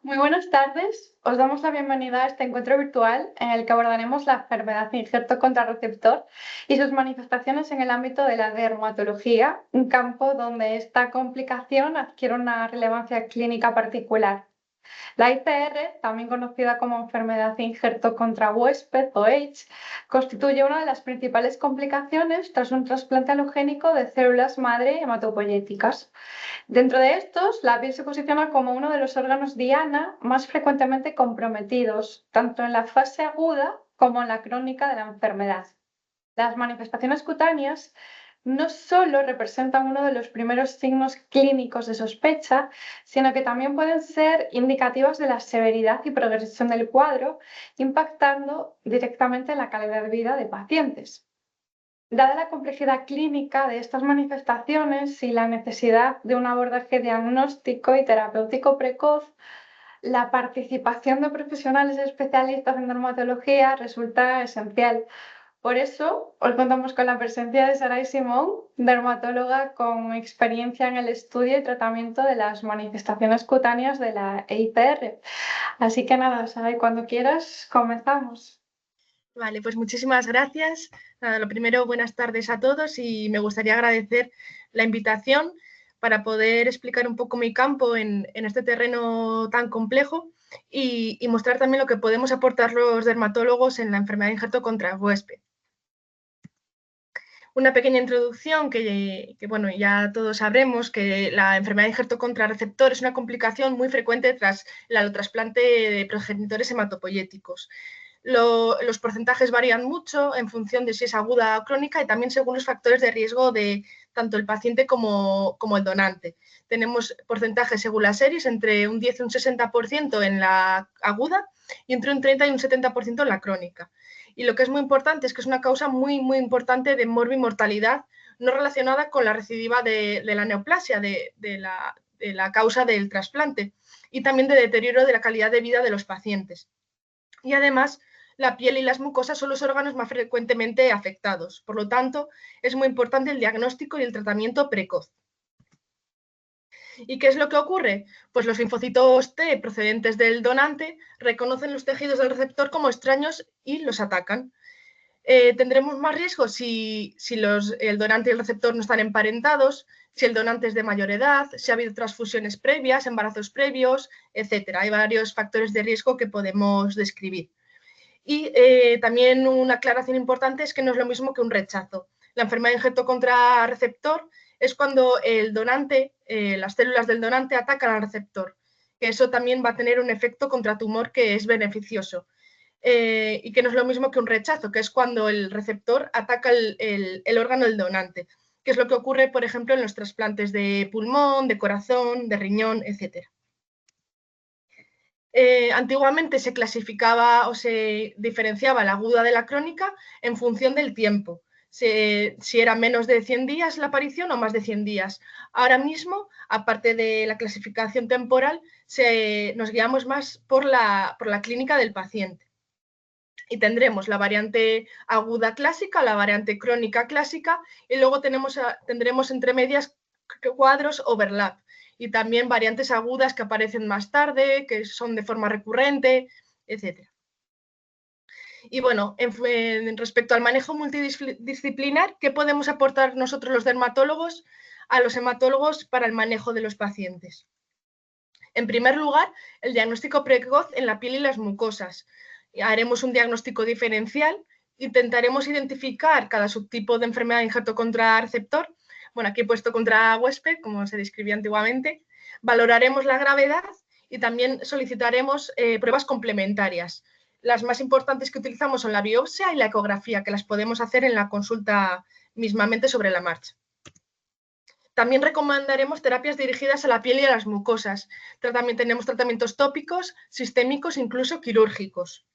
Muy buenas tardes. Os damos la bienvenida a este encuentro virtual en el que abordaremos la enfermedad de injerto contrarreceptor y sus manifestaciones en el ámbito de la dermatología, un campo donde esta complicación adquiere una relevancia clínica particular. La IPR, también conocida como enfermedad de injerto contra huésped o AIDS, constituye una de las principales complicaciones tras un trasplante alogénico de células madre hematopoyéticas. Dentro de estos, la piel se posiciona como uno de los órganos diana más frecuentemente comprometidos, tanto en la fase aguda como en la crónica de la enfermedad. Las manifestaciones cutáneas no solo representan uno de los primeros signos clínicos de sospecha, sino que también pueden ser indicativas de la severidad y progresión del cuadro, impactando directamente en la calidad de vida de pacientes. Dada la complejidad clínica de estas manifestaciones y la necesidad de un abordaje diagnóstico y terapéutico precoz, la participación de profesionales especialistas en dermatología resulta esencial. Por eso, hoy contamos con la presencia de Saray Simón, dermatóloga con experiencia en el estudio y tratamiento de las manifestaciones cutáneas de la EIPR. Así que nada, Saray, cuando quieras, comenzamos. Vale, pues muchísimas gracias. Nada, lo primero, buenas tardes a todos y me gustaría agradecer la invitación para poder explicar un poco mi campo en este terreno tan complejo y mostrar también lo que podemos aportar los dermatólogos en la enfermedad de injerto contra huésped. Una pequeña introducción bueno, ya todos sabremos que la enfermedad de injerto contrarreceptor es una complicación muy frecuente tras el alotrasplante de progenitores hematopoyéticos. Los porcentajes varían mucho en función de si es aguda o crónica y también según los factores de riesgo de tanto el paciente como el donante. Tenemos porcentajes según las series entre un 10 y un 60% en la aguda y entre un 30 y un 70% en la crónica. Y lo que es muy importante es que es una causa muy, muy importante de morbimortalidad no relacionada con la recidiva de la neoplasia, de la causa del trasplante, y también de deterioro de la calidad de vida de los pacientes. Y además, la piel y las mucosas son los órganos más frecuentemente afectados. Por lo tanto, es muy importante el diagnóstico y el tratamiento precoz. ¿Y qué es lo que ocurre? Pues los linfocitos T procedentes del donante reconocen los tejidos del receptor como extraños y los atacan. Tendremos más riesgo si el donante y el receptor no están emparentados, si el donante es de mayor edad, si ha habido transfusiones previas, embarazos previos, etc. Hay varios factores de riesgo que podemos describir. Y también una aclaración importante es que no es lo mismo que un rechazo. La enfermedad de injerto contra receptor es cuando el donante, las células del donante atacan al receptor, que eso también va a tener un efecto contra tumor que es beneficioso. Y que no es lo mismo que un rechazo, que es cuando el receptor ataca el órgano del donante, que es lo que ocurre, por ejemplo, en los trasplantes de pulmón, de corazón, de riñón, etc. Antiguamente se clasificaba o se diferenciaba la aguda de la crónica en función del tiempo, si era menos de 100 días la aparición o más de 100 días. Ahora mismo, aparte de la clasificación temporal, nos guiamos más por la clínica del paciente. Y tendremos la variante aguda clásica, la variante crónica clásica y luego tendremos entre medias cuadros overlap y también variantes agudas que aparecen más tarde, que son de forma recurrente, etc. Y bueno, respecto al manejo multidisciplinar, ¿qué podemos aportar nosotros los dermatólogos a los hematólogos para el manejo de los pacientes? En primer lugar, el diagnóstico precoz en la piel y las mucosas. Haremos un diagnóstico diferencial, intentaremos identificar cada subtipo de enfermedad de injerto contra receptor, bueno, aquí he puesto contra huésped, como se describía antiguamente, valoraremos la gravedad y también solicitaremos pruebas complementarias. Las más importantes que utilizamos son la biopsia y la ecografía, que las podemos hacer en la consulta mismamente sobre la marcha. También recomendaremos terapias dirigidas a la piel y a las mucosas. Tenemos tratamientos tópicos, sistémicos, incluso quirúrgicos.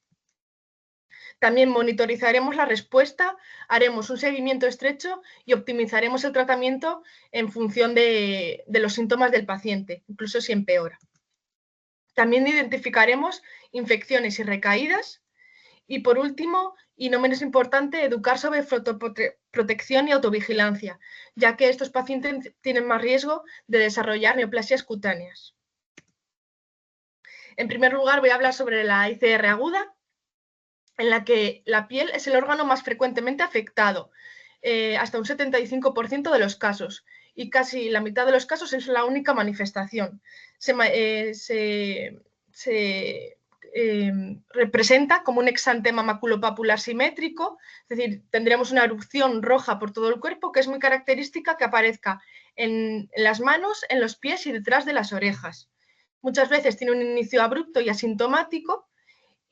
También monitorizaremos la respuesta, haremos un seguimiento estrecho y optimizaremos el tratamiento en función de los síntomas del paciente, incluso si empeora. También identificaremos infecciones y recaídas. Y por último, y no menos importante, educar sobre fotoprotección y autovigilancia, ya que estos pacientes tienen más riesgo de desarrollar neoplasias cutáneas. En primer lugar, voy a hablar sobre la ICR aguda, en la que la piel es el órgano más frecuentemente afectado, hasta un 75% de los casos, y casi la mitad de los casos es la única manifestación. Se representa como un exantema maculopapular simétrico, es decir, tendremos una erupción roja por todo el cuerpo que es muy característica que aparezca en las manos, en los pies y detrás de las orejas. Muchas veces tiene un inicio abrupto y asintomático,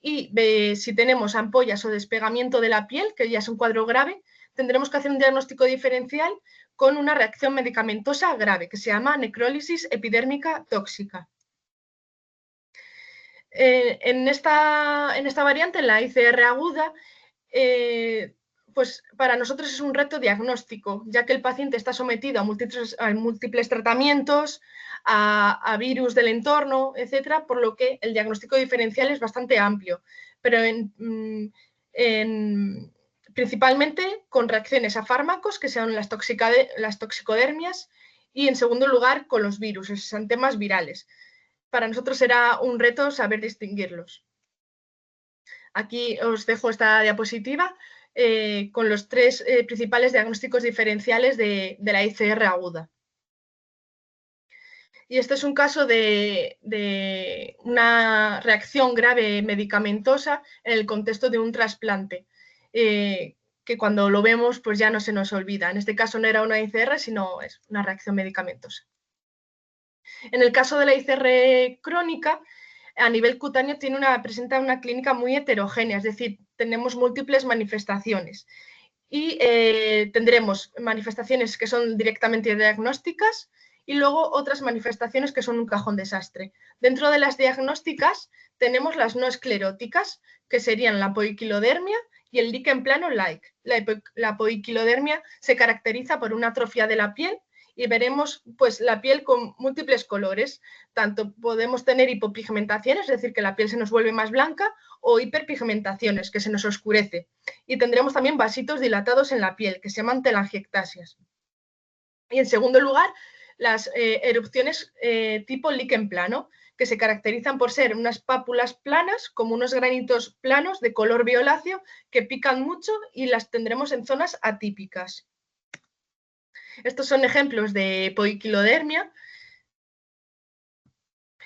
y si tenemos ampollas o despegamiento de la piel, que ya es un cuadro grave, tendremos que hacer un diagnóstico diferencial con una reacción medicamentosa grave, que se llama necrólisis epidérmica tóxica. En esta variante, en la ICR aguda, pues para nosotros es un reto diagnóstico, ya que el paciente está sometido a múltiples tratamientos, a virus del entorno, etcétera, por lo que el diagnóstico diferencial es bastante amplio, pero principalmente con reacciones a fármacos, que son las toxicodermias, y en segundo lugar con los virus, esos temas virales. Para nosotros será un reto saber distinguirlos. Aquí os dejo esta diapositiva con los tres principales diagnósticos diferenciales de la ICR aguda. Y este es un caso de una reacción grave medicamentosa en el contexto de un trasplante, que cuando lo vemos pues ya no se nos olvida. En este caso no era una ICR, sino es una reacción medicamentosa. En el caso de la ICR crónica, a nivel cutáneo presenta una clínica muy heterogénea, es decir, tenemos múltiples manifestaciones y tendremos manifestaciones que son directamente diagnósticas y luego otras manifestaciones que son un cajón desastre. Dentro de las diagnósticas tenemos las no escleróticas, que serían la poiquilodermia y el líquen plano like. La poiquilodermia se caracteriza por una atrofia de la piel y veremos pues la piel con múltiples colores. Tanto podemos tener hipopigmentaciones, es decir, que la piel se nos vuelve más blanca, o hiperpigmentaciones, que se nos oscurece. Y tendremos también vasitos dilatados en la piel, que se llaman telangiectasias. Y en segundo lugar, las erupciones tipo líquen plano, que se caracterizan por ser unas pápulas planas, como unos granitos planos de color violáceo, que pican mucho y las tendremos en zonas atípicas. Estos son ejemplos de poiquilodermia.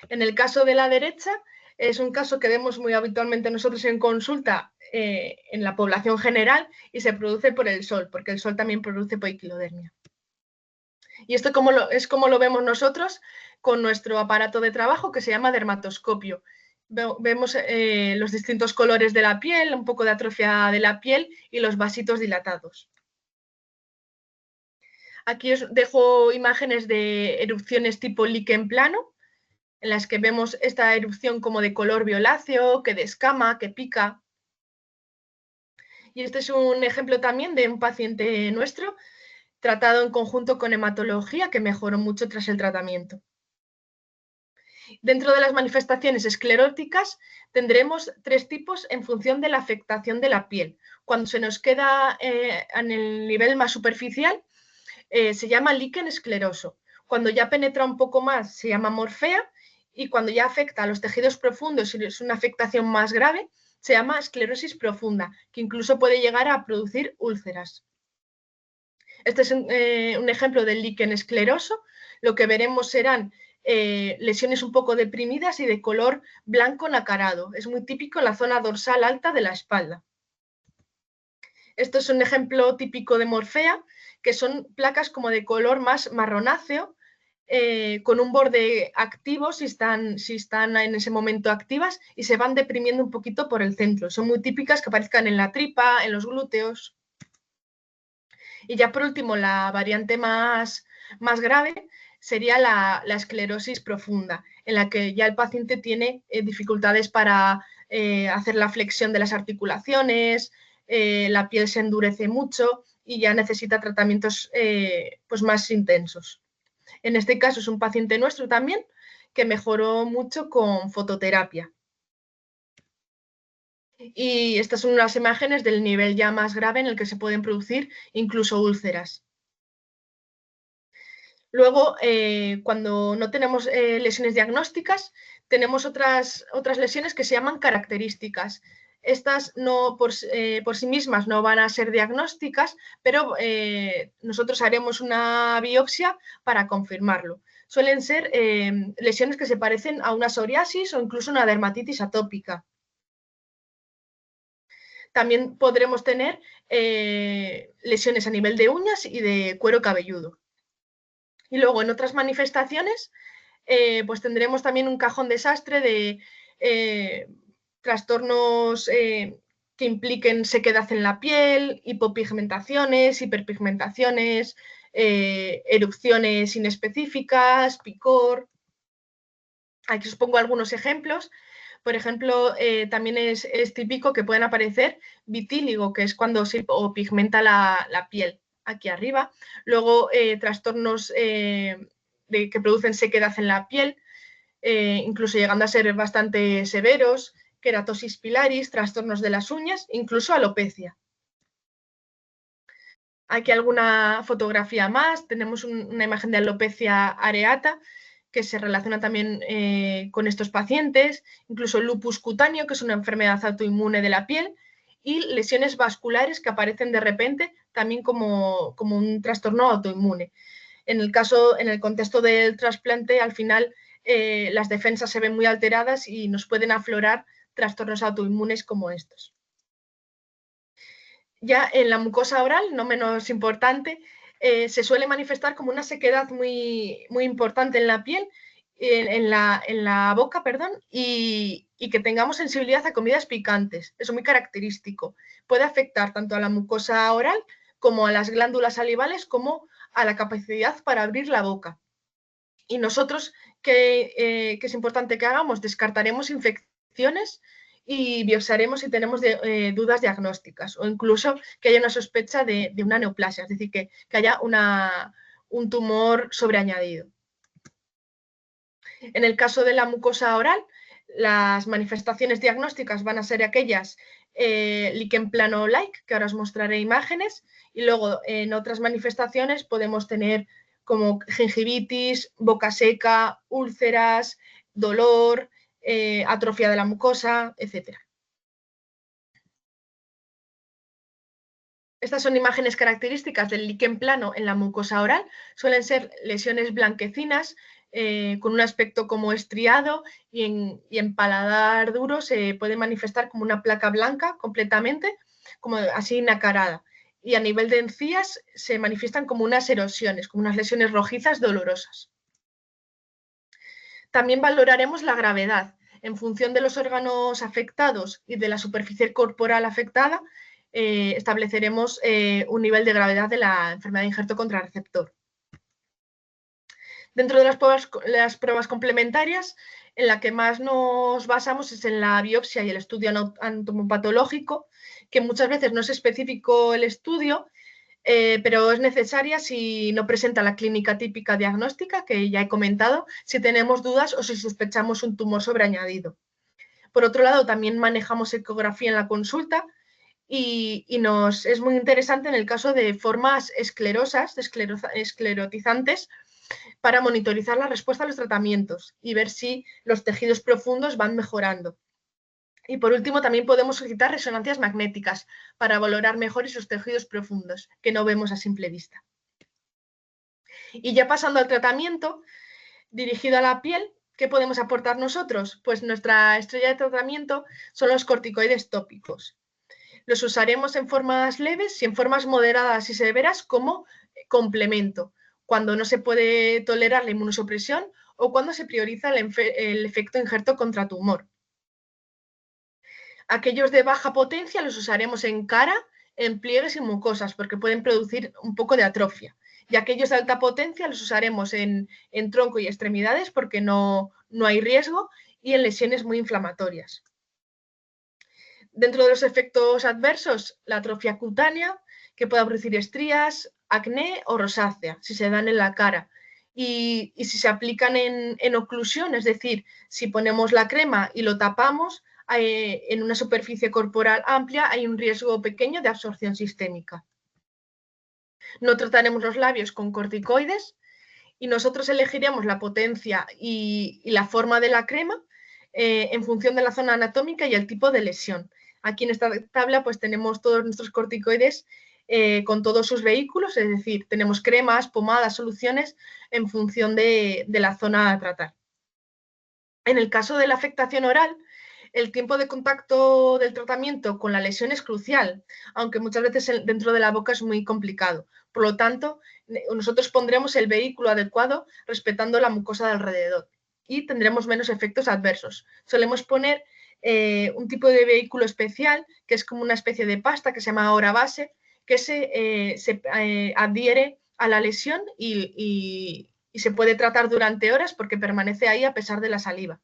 En el caso de la derecha, es un caso que vemos muy habitualmente nosotros en consulta en la población general y se produce por el sol, porque el sol también produce poiquilodermia. Y esto es como lo vemos nosotros con nuestro aparato de trabajo que se llama dermatoscopio. Vemos los distintos colores de la piel, un poco de atrofia de la piel y los vasitos dilatados. Aquí os dejo imágenes de erupciones tipo líquen plano, en las que vemos esta erupción como de color violáceo, que descama, que pica. Y este es un ejemplo también de un paciente nuestro tratado en conjunto con hematología que mejoró mucho tras el tratamiento. Dentro de las manifestaciones escleróticas tendremos tres tipos en función de la afectación de la piel. Cuando se nos queda en el nivel más superficial se llama líquen escleroso. Cuando ya penetra un poco más se llama morfea, y cuando ya afecta a los tejidos profundos y es una afectación más grave se llama esclerosis profunda, que incluso puede llegar a producir úlceras. Este es un ejemplo del líquen escleroso. Lo que veremos serán lesiones un poco deprimidas y de color blanco nacarado. Es muy típico en la zona dorsal alta de la espalda. Esto es un ejemplo típico de morfea, que son placas como de color más marronáceo, con un borde activo si están en ese momento activas, y se van deprimiendo un poquito por el centro. Son muy típicas que aparezcan en la tripa, en los glúteos. Y ya por último, la variante más grave sería la esclerosis profunda, en la que ya el paciente tiene dificultades para hacer la flexión de las articulaciones, la piel se endurece mucho y ya necesita tratamientos pues más intensos. En este caso es un paciente nuestro también que mejoró mucho con fototerapia. Y estas son unas imágenes del nivel ya más grave en el que se pueden producir incluso úlceras. Luego, cuando no tenemos lesiones diagnósticas, tenemos otras lesiones que se llaman características. Estas por sí mismas no van a ser diagnósticas, pero nosotros haremos una biopsia para confirmarlo. Suelen ser lesiones que se parecen a una psoriasis o incluso una dermatitis atópica. También podremos tener lesiones a nivel de uñas y de cuero cabelludo. Y luego en otras manifestaciones, pues tendremos también un cajón desastre de trastornos que impliquen sequedad en la piel, hipopigmentaciones, hiperpigmentaciones, erupciones inespecíficas, picor. Aquí os pongo algunos ejemplos. Por ejemplo, también es típico que puedan aparecer vitíligo, que es cuando se pigmenta la piel aquí arriba. Luego, trastornos que producen sequedad en la piel, incluso llegando a ser bastante severos, queratosis pilaris, trastornos de las uñas, incluso alopecia. Aquí alguna fotografía más. Tenemos una imagen de alopecia areata, que se relaciona también con estos pacientes, incluso lupus cutáneo, que es una enfermedad autoinmune de la piel, y lesiones vasculares que aparecen de repente también como un trastorno autoinmune. En el contexto del trasplante, al final las defensas se ven muy alteradas y nos pueden aflorar trastornos autoinmunes como estos. Ya en la mucosa oral, no menos importante, se suele manifestar como una sequedad muy, muy importante en la piel, en la boca, perdón, y que tengamos sensibilidad a comidas picantes. Eso es muy característico. Puede afectar tanto a la mucosa oral como a las glándulas salivales, como a la capacidad para abrir la boca. Y nosotros, que es importante que hagamos, descartaremos infecciones y biopsiaremos si tenemos dudas diagnósticas o incluso que haya una sospecha de una neoplasia, es decir, que haya un tumor sobreañadido. En el caso de la mucosa oral, las manifestaciones diagnósticas van a ser aquellas lichen plano-like, que ahora os mostraré imágenes, y luego en otras manifestaciones podemos tener como gingivitis, boca seca, úlceras, dolor, atrofia de la mucosa, etc. Estas son imágenes características del lichen plano en la mucosa oral. Suelen ser lesiones blanquecinas con un aspecto como estriado y en paladar duro se puede manifestar como una placa blanca completamente, como así nacarada. Y a nivel de encías se manifiestan como unas erosiones, como unas lesiones rojizas dolorosas. También valoraremos la gravedad. En función de los órganos afectados y de la superficie corporal afectada, estableceremos un nivel de gravedad de la enfermedad de injerto contrarreceptor. Dentro de las pruebas complementarias, en la que más nos basamos es en la biopsia y el estudio anatomopatológico, que muchas veces no es específico el estudio, pero es necesaria si no presenta la clínica típica diagnóstica, que ya he comentado, si tenemos dudas o si sospechamos un tumor sobreañadido. Por otro lado, también manejamos ecografía en la consulta y es muy interesante en el caso de formas esclerosas, esclerotizantes, para monitorizar la respuesta a los tratamientos y ver si los tejidos profundos van mejorando. Y por último, también podemos solicitar resonancias magnéticas para valorar mejor esos tejidos profundos que no vemos a simple vista. Y ya pasando al tratamiento dirigido a la piel, ¿qué podemos aportar nosotros? Pues nuestra estrella de tratamiento son los corticoides tópicos. Los usaremos en formas leves y en formas moderadas y severas como complemento, cuando no se puede tolerar la inmunosupresión o cuando se prioriza el efecto injerto contra tumor. Aquellos de baja potencia los usaremos en cara, en pliegues y mucosas, porque pueden producir un poco de atrofia. Y aquellos de alta potencia los usaremos en tronco y extremidades porque no hay riesgo y en lesiones muy inflamatorias. Dentro de los efectos adversos, la atrofia cutánea, que puede producir estrías, acné o rosácea, si se dan en la cara. Y si se aplican en oclusión, es decir, si ponemos la crema y lo tapamos, en una superficie corporal amplia hay un riesgo pequeño de absorción sistémica. No trataremos los labios con corticoides y nosotros elegiremos la potencia y la forma de la crema en función de la zona anatómica y el tipo de lesión. Aquí en esta tabla pues tenemos todos nuestros corticoides con todos sus vehículos, es decir, tenemos cremas, pomadas, soluciones en función de la zona a tratar. En el caso de la afectación oral, el tiempo de contacto del tratamiento con la lesión es crucial, aunque muchas veces dentro de la boca es muy complicado. Por lo tanto, nosotros pondremos el vehículo adecuado respetando la mucosa de alrededor y tendremos menos efectos adversos. Solemos poner un tipo de vehículo especial, que es como una especie de pasta que se llama hora base, que se adhiere a la lesión y se puede tratar durante horas porque permanece ahí a pesar de la saliva.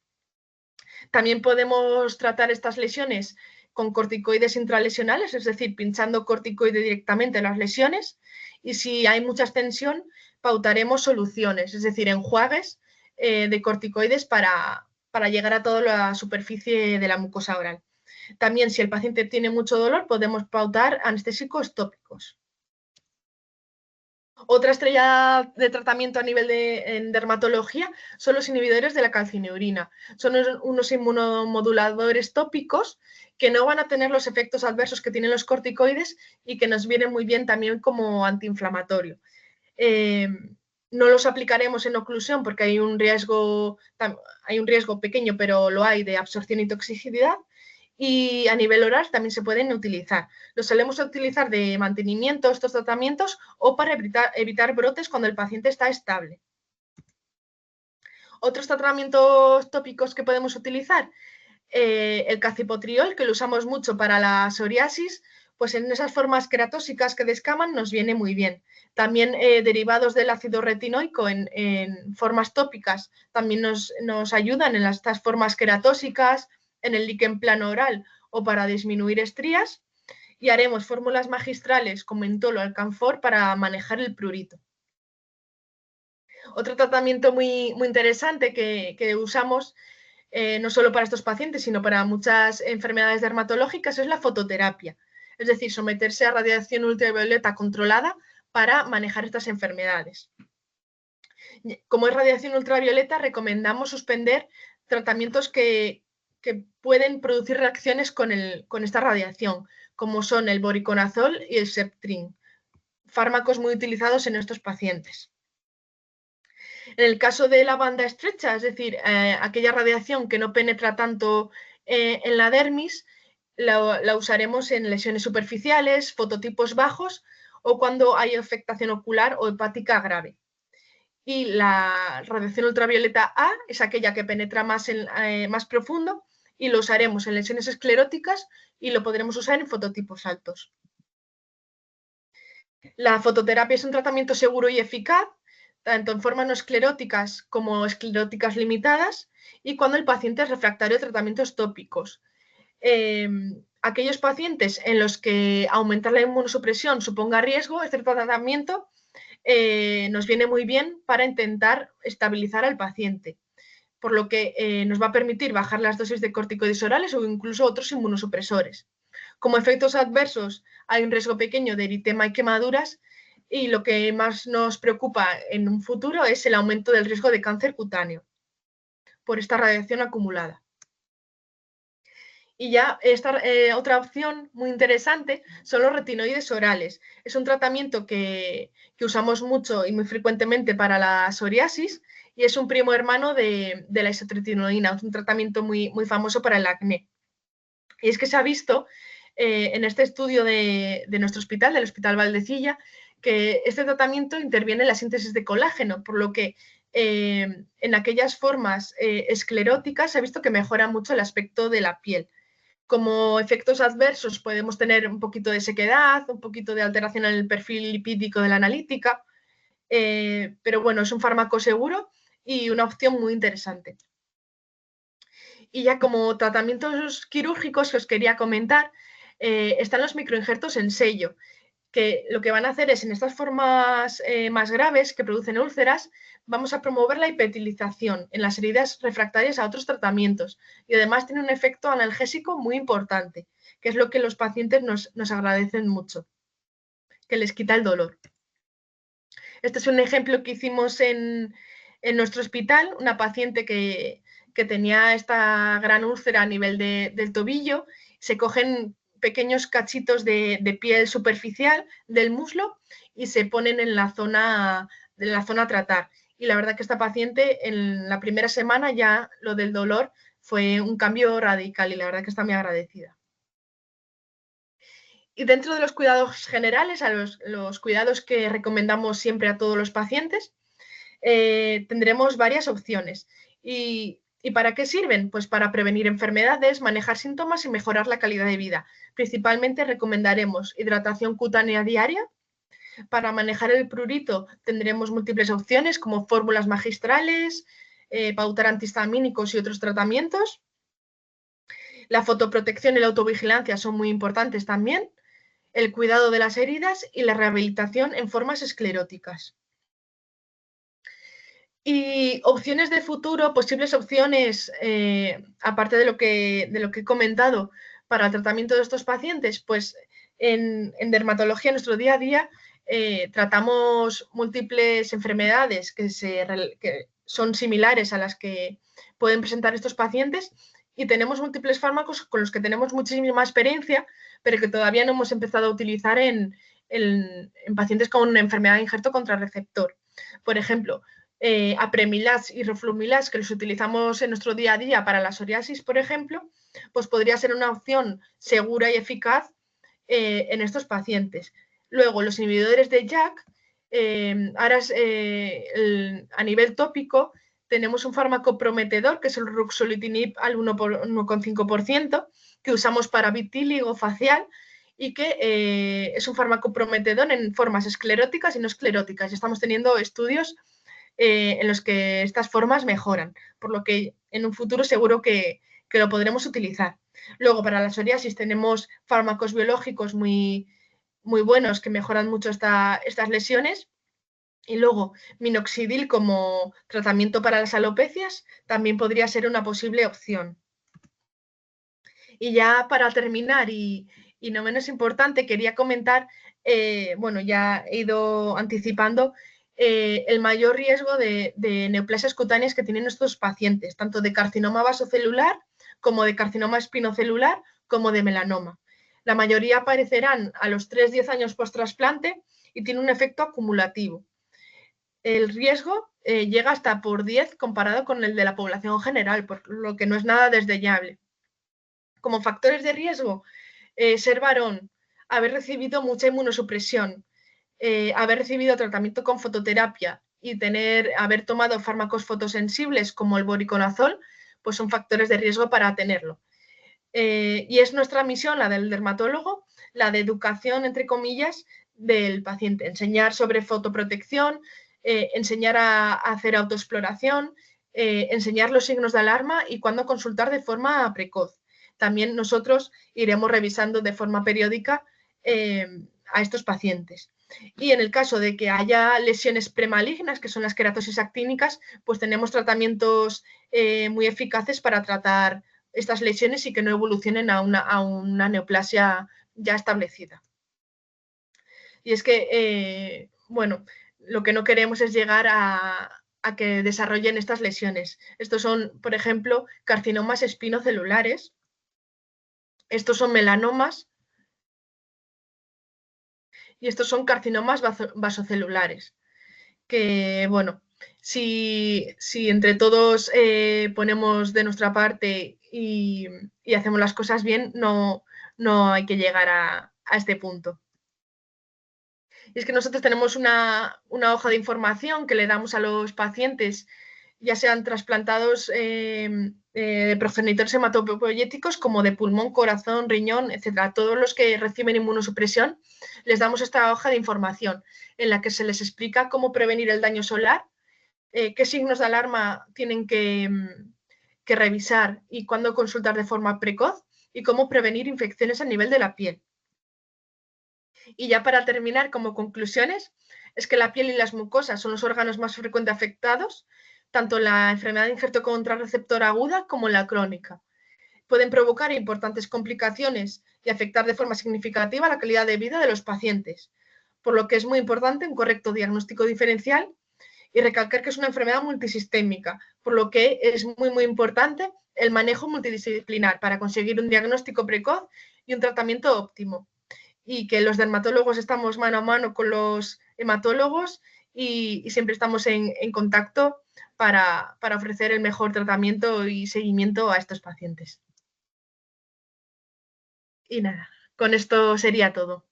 También podemos tratar estas lesiones con corticoides intralesionales, es decir, pinchando corticoide directamente en las lesiones, y si hay mucha extensión, pautaremos soluciones, es decir, enjuagues de corticoides para llegar a toda la superficie de la mucosa oral. También, si el paciente tiene mucho dolor, podemos pautar anestésicos tópicos. Otra estrella de tratamiento a nivel en dermatología son los inhibidores de la calcineurina. Son unos inmunomoduladores tópicos que no van a tener los efectos adversos que tienen los corticoides y que nos vienen muy bien también como antiinflamatorio. No los aplicaremos en oclusión porque hay un riesgo pequeño, pero lo hay, de absorción y toxicidad. Y a nivel oral también se pueden utilizar. Los solemos utilizar de mantenimiento estos tratamientos o para evitar brotes cuando el paciente está estable. Otros tratamientos tópicos que podemos utilizar, el cacipotriol, que lo usamos mucho para la psoriasis, pues en esas formas queratóxicas que descaman nos viene muy bien. También derivados del ácido retinoico en formas tópicas también nos ayudan en estas formas queratóxicas, en el líquen plano oral o para disminuir estrías, y haremos fórmulas magistrales con mentol o alcanfor para manejar el prurito. Otro tratamiento muy, muy interesante que usamos no solo para estos pacientes, sino para muchas enfermedades dermatológicas, es la fototerapia. Es decir, someterse a radiación ultravioleta controlada para manejar estas enfermedades. Como es radiación ultravioleta, recomendamos suspender tratamientos que pueden producir reacciones con esta radiación, como son el voriconazol y el Septrin, fármacos muy utilizados en estos pacientes. En el caso de la banda estrecha, es decir, aquella radiación que no penetra tanto en la dermis, la usaremos en lesiones superficiales, fototipos bajos o cuando hay afectación ocular o hepática grave. Y la radiación ultravioleta A es aquella que penetra más profundo y lo usaremos en lesiones escleróticas y lo podremos usar en fototipos altos. La fototerapia es un tratamiento seguro y eficaz, tanto en formas no escleróticas como escleróticas limitadas, y cuando el paciente es refractario a tratamientos tópicos. Aquellos pacientes en los que aumentar la inmunosupresión suponga riesgo, este tratamiento nos viene muy bien para intentar estabilizar al paciente, por lo que nos va a permitir bajar las dosis de corticoides orales o incluso otros inmunosupresores. Como efectos adversos hay un riesgo pequeño de eritema y quemaduras, y lo que más nos preocupa en un futuro es el aumento del riesgo de cáncer cutáneo por esta radiación acumulada. Y ya esta otra opción muy interesante son los retinoides orales. Es un tratamiento que usamos mucho y muy frecuentemente para la psoriasis y es un primo hermano de la isotretinoína, es un tratamiento muy, muy famoso para el acné. Y es que se ha visto en este estudio de nuestro hospital, del Hospital Valdecilla, que este tratamiento interviene en la síntesis de colágeno, por lo que en aquellas formas escleróticas se ha visto que mejora mucho el aspecto de la piel. Como efectos adversos podemos tener un poquito de sequedad, un poquito de alteración en el perfil lipídico de la analítica, pero bueno, es un fármaco seguro y una opción muy interesante. Y ya como tratamientos quirúrgicos que os quería comentar, están los microinjertos en sello, que lo que van a hacer es, en estas formas más graves que producen úlceras, vamos a promover la hipetilización en las heridas refractarias a otros tratamientos, y además tiene un efecto analgésico muy importante, que es lo que los pacientes nos agradecen mucho, que les quita el dolor. Este es un ejemplo que hicimos en nuestro hospital, una paciente que que tenía esta gran úlcera a nivel del tobillo. Se cogen pequeños cachitos de piel superficial del muslo y se ponen en la zona a tratar. Y la verdad que esta paciente en la primera semana ya lo del dolor fue un cambio radical y la verdad que está muy agradecida. Y dentro de los cuidados generales, a los cuidados que recomendamos siempre a todos los pacientes, tendremos varias opciones. ¿Y para qué sirven? Pues para prevenir enfermedades, manejar síntomas y mejorar la calidad de vida. Principalmente recomendaremos hidratación cutánea diaria. Para manejar el prurito tendremos múltiples opciones como fórmulas magistrales, pautar antihistamínicos y otros tratamientos. La fotoprotección y la autovigilancia son muy importantes también. El cuidado de las heridas y la rehabilitación en formas escleróticas. Y opciones de futuro, posibles opciones, aparte de lo que he comentado, para el tratamiento de estos pacientes, pues en dermatología, en nuestro día a día, tratamos múltiples enfermedades que son similares a las que pueden presentar estos pacientes y tenemos múltiples fármacos con los que tenemos muchísima experiencia, pero que todavía no hemos empezado a utilizar en pacientes con una enfermedad de injerto contrarreceptor. Por ejemplo, apremilast y roflumilast, que los utilizamos en nuestro día a día para la psoriasis, por ejemplo, pues podría ser una opción segura y eficaz en estos pacientes. Luego, los inhibidores de JAK, ahora a nivel tópico, tenemos un fármaco prometedor, que es el ruxolitinib al 1,5%, que usamos para vitíligo facial y que es un fármaco prometedor en formas escleróticas y no escleróticas. Y estamos teniendo estudios en los que estas formas mejoran, por lo que en un futuro seguro que lo podremos utilizar. Luego, para la psoriasis tenemos fármacos biológicos muy, muy buenos que mejoran mucho estas lesiones. Y luego, minoxidil como tratamiento para las alopecias también podría ser una posible opción. Y ya para terminar, y no menos importante, quería comentar, bueno, ya he ido anticipando, el mayor riesgo de neoplasias cutáneas que tienen estos pacientes, tanto de carcinoma vasocelular como de carcinoma espinocelular, como de melanoma. La mayoría aparecerán a los 3-10 años post-trasplante y tiene un efecto acumulativo. El riesgo llega hasta por 10 comparado con el de la población general, por lo que no es nada desdeñable. Como factores de riesgo, ser varón, haber recibido mucha inmunosupresión, haber recibido tratamiento con fototerapia y haber tomado fármacos fotosensibles como el voriconazol, pues son factores de riesgo para tenerlo. Y es nuestra misión, la del dermatólogo, la de educación, entre comillas, del paciente. Enseñar sobre fotoprotección, enseñar a hacer autoexploración, enseñar los signos de alarma y cuándo consultar de forma precoz. También nosotros iremos revisando de forma periódica a estos pacientes. Y en el caso de que haya lesiones premalignas, que son las queratosis actínicas, pues tenemos tratamientos muy eficaces para tratar estas lesiones y que no evolucionen a una neoplasia ya establecida. Y es que, bueno, lo que no queremos es llegar a que desarrollen estas lesiones. Estos son, por ejemplo, carcinomas espinocelulares. Estos son melanomas y estos son carcinomas vasocelulares. Que, bueno, si entre todos ponemos de nuestra parte y hacemos las cosas bien, no hay que llegar a este punto. Y es que nosotros tenemos una hoja de información que le damos a los pacientes, ya sean trasplantados de progenitores hematopoyéticos como de pulmón, corazón, riñón, etcétera. Todos los que reciben inmunosupresión les damos esta hoja de información en la que se les explica cómo prevenir el daño solar, qué signos de alarma tienen que revisar y cuándo consultar de forma precoz y cómo prevenir infecciones a nivel de la piel. Y ya para terminar, como conclusiones, es que la piel y las mucosas son los órganos más frecuentemente afectados, tanto en la enfermedad de injerto contrarreceptor aguda como en la crónica. Pueden provocar importantes complicaciones y afectar de forma significativa la calidad de vida de los pacientes, por lo que es muy importante un correcto diagnóstico diferencial y recalcar que es una enfermedad multisistémica, por lo que es muy, muy importante el manejo multidisciplinar para conseguir un diagnóstico precoz y un tratamiento óptimo. Y que los dermatólogos estamos mano a mano con los hematólogos y siempre estamos en contacto para ofrecer el mejor tratamiento y seguimiento a estos pacientes. Y nada, con esto sería todo.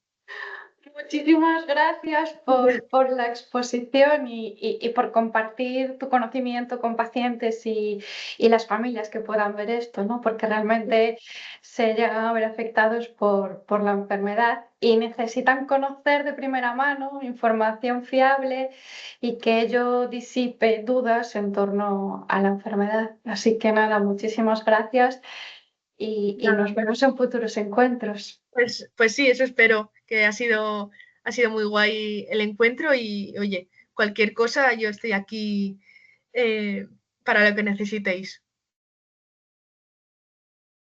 Muchísimas gracias por la exposición y por compartir tu conocimiento con pacientes y las familias que puedan ver esto, ¿no? Porque realmente se llegan a ver afectados por la enfermedad y necesitan conocer de primera mano información fiable y que ello disipe dudas en torno a la enfermedad. Así que nada, muchísimas gracias y nos vemos en futuros encuentros. Pues sí, eso espero, que ha sido muy guay el encuentro y oye, cualquier cosa yo estoy aquí para lo que necesitéis.